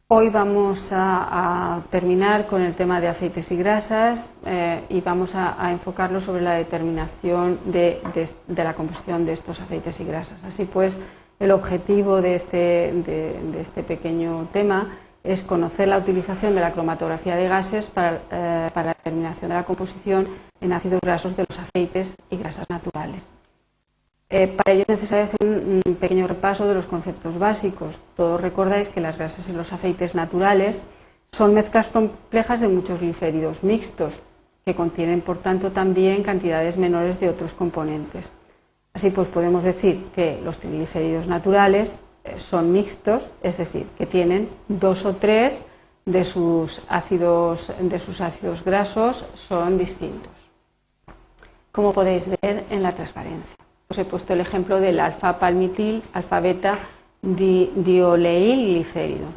Hoy vamos a terminar con el tema de aceites y grasas y vamos a enfocarlo sobre la determinación de la composición de estos aceites y grasas. Así pues, el objetivo de este pequeño tema es conocer la utilización de la cromatografía de gases para la determinación de la composición en ácidos grasos de los aceites y grasas naturales. Para ello es necesario hacer un pequeño repaso de los conceptos básicos. Todos recordáis que las grasas y los aceites naturales son mezclas complejas de muchos glicéridos mixtos, que contienen por tanto también cantidades menores de otros componentes. Así pues podemos decir que los triglicéridos naturales son mixtos, es decir, que tienen 2 o 3 de sus ácidos grasos son distintos, como podéis ver en la transparencia. Os he puesto el ejemplo del alfa-palmitil, alfa-beta dioleilglicérido.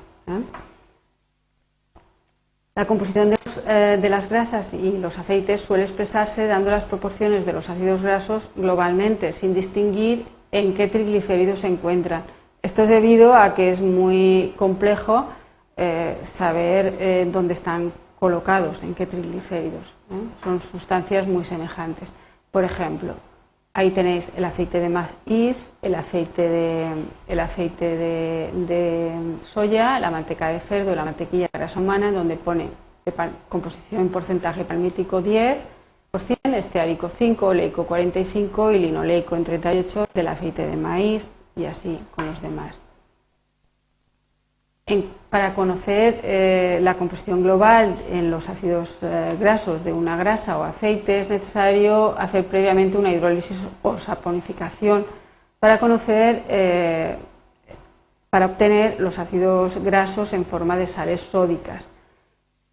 La composición de las grasas y los aceites suele expresarse dando las proporciones de los ácidos grasos globalmente, sin distinguir en qué triglicéridos se encuentran. Esto es debido a que es muy complejo saber dónde están colocados, en qué triglicéridos. Son sustancias muy semejantes. Por ejemplo, ahí tenéis el aceite de maíz, el aceite de soya, la manteca de cerdo, la mantequilla de grasa humana, donde pone composición en porcentaje palmítico 10%, esteárico 5%, oleico 45% y linoleico en 38% del aceite de maíz, y así con los demás. Para conocer la composición global en los ácidos grasos de una grasa o aceite es necesario hacer previamente una hidrólisis o saponificación para obtener los ácidos grasos en forma de sales sódicas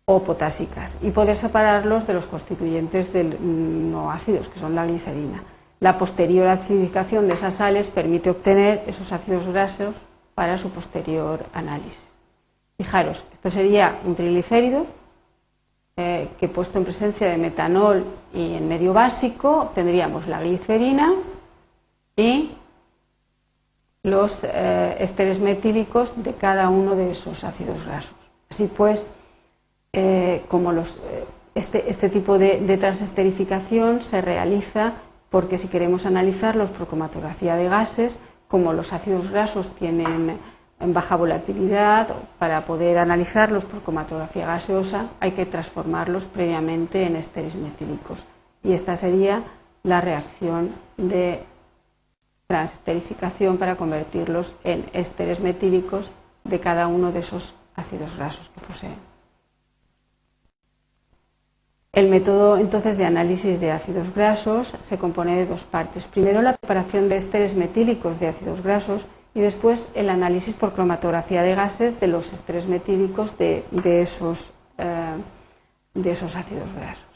o potásicas y poder separarlos de los constituyentes no ácidos, que son la glicerina. La posterior acidificación de esas sales permite obtener esos ácidos grasos para su posterior análisis. Fijaros, esto sería un triglicérido que puesto en presencia de metanol y en medio básico obtendríamos la glicerina y los ésteres metílicos de cada uno de esos ácidos grasos. Así pues, como este tipo de transesterificación se realiza porque si queremos analizarlos por cromatografía de gases, como los ácidos grasos tienen baja volatilidad, para poder analizarlos por cromatografía gaseosa hay que transformarlos previamente en ésteres metílicos. Y esta sería la reacción de transesterificación para convertirlos en ésteres metílicos de cada uno de esos ácidos grasos que poseen. El método entonces de análisis de ácidos grasos se compone de dos partes. Primero la preparación de ésteres metílicos de ácidos grasos y después el análisis por cromatografía de gases de los ésteres metílicos de esos ácidos grasos.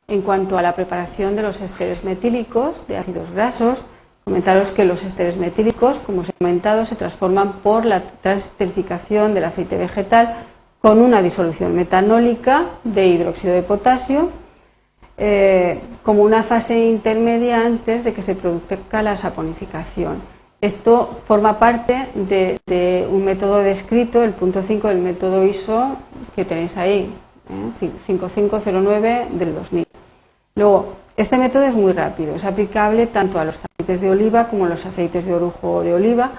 En cuanto a la preparación de los ésteres metílicos de ácidos grasos, comentaros que los ésteres metílicos, como os he comentado, se transforman por la transesterificación del aceite vegetal con una disolución metanólica de hidróxido de potasio como una fase intermedia antes de que se produzca la saponificación. Esto forma parte de un método descrito, el punto 5 del método ISO que tenéis ahí, 5509 del 2000. Luego, este método es muy rápido, es aplicable tanto a los aceites de oliva como a los aceites de orujo de oliva,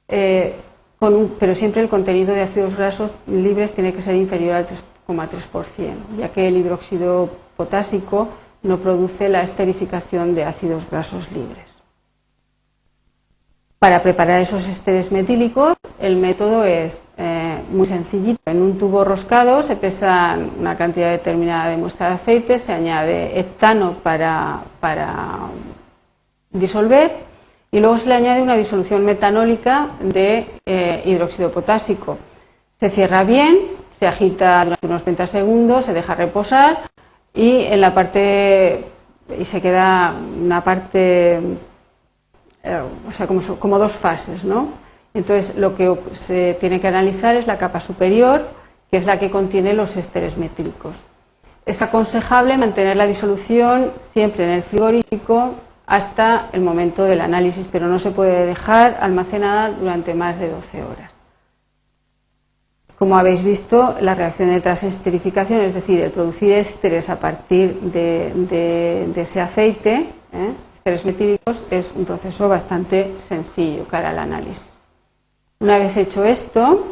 pero siempre el contenido de ácidos grasos libres tiene que ser inferior al 3,3%, ya que el hidróxido potásico no produce la esterificación de ácidos grasos libres. Para preparar esos ésteres metílicos, el método es muy sencillito. En un tubo roscado se pesa una cantidad determinada de muestra de aceite, se añade heptano para disolver y luego se le añade una disolución metanólica de hidróxido potásico. Se cierra bien, se agita durante unos 30 segundos, se deja reposar y se queda una parte, o sea, como dos fases, ¿no? Entonces lo que se tiene que analizar es la capa superior, que es la que contiene los ésteres metílicos. Es aconsejable mantener la disolución siempre en el frigorífico hasta el momento del análisis, pero no se puede dejar almacenada durante más de 12 horas. como habéis visto, la reacción de transesterificación, es decir, el producir ésteres a partir de ese aceite, ésteres metílicos, es un proceso bastante sencillo cara al análisis. Una vez hecho esto,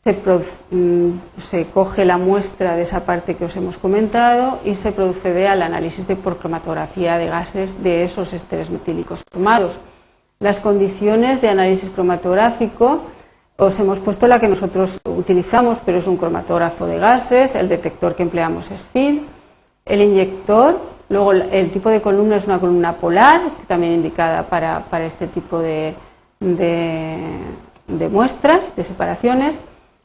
se coge la muestra de esa parte que os hemos comentado y se procede al análisis por cromatografía de gases de esos ésteres metílicos formados. Las condiciones de análisis cromatográfico, os hemos puesto la que nosotros utilizamos, pero es un cromatógrafo de gases, el detector que empleamos es FID, el inyector, luego el tipo de columna es una columna polar, también indicada para este tipo de muestras, de separaciones.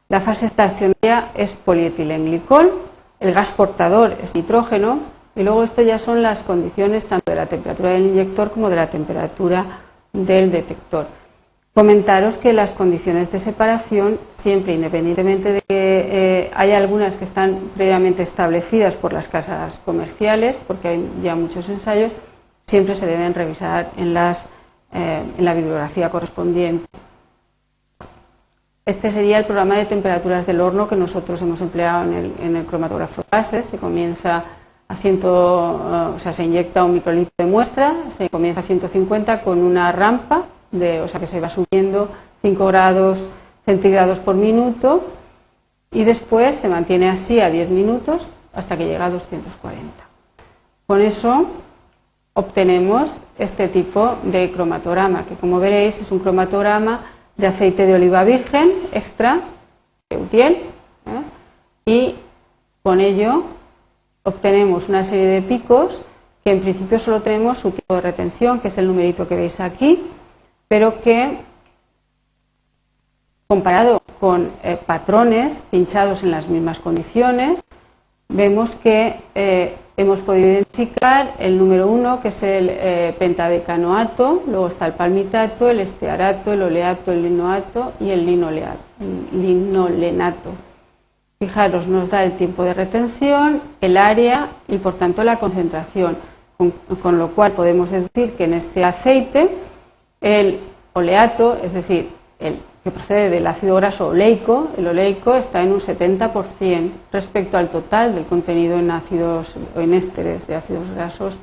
La fase estacionaria es polietilenglicol, el gas portador es nitrógeno, y luego esto ya son las condiciones tanto de la temperatura del inyector como de la temperatura del detector. Comentaros que las condiciones de separación, siempre independientemente de que haya algunas que están previamente establecidas por las casas comerciales, porque hay ya muchos ensayos, siempre se deben revisar en la bibliografía correspondiente. Este sería el programa de temperaturas del horno que nosotros hemos empleado en el cromatógrafo de gases. Se comienza se inyecta un microlitro de muestra, se comienza a 150 con una rampa, que se va subiendo 5 grados centígrados por minuto y después se mantiene así a 10 minutos hasta que llega a 240. Con eso obtenemos este tipo de cromatograma, que como veréis es un cromatograma de aceite de oliva virgen extra, de Utiel, y con ello obtenemos una serie de picos que en principio solo tenemos su tipo de retención, que es el numerito que veis aquí, pero que comparado con patrones pinchados en las mismas condiciones, vemos que hemos podido identificar el número 1, que es el pentadecanoato, luego está el palmitato, el estearato, el oleato, el linoato y el linolenato. Fijaros, nos da el tiempo de retención, el área y por tanto la concentración, con lo cual podemos decir que en este aceite el oleato, es decir, el que procede del ácido graso oleico, el oleico está en un 70% respecto al total del contenido en ácidos o en ésteres de ácidos grasos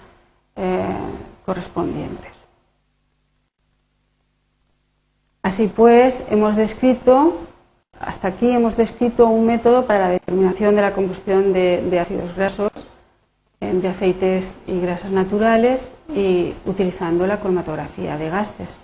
correspondientes. Así pues, hasta aquí hemos descrito un método para la determinación de la combustión de ácidos grasos, de aceites y grasas naturales y utilizando la cromatografía de gases.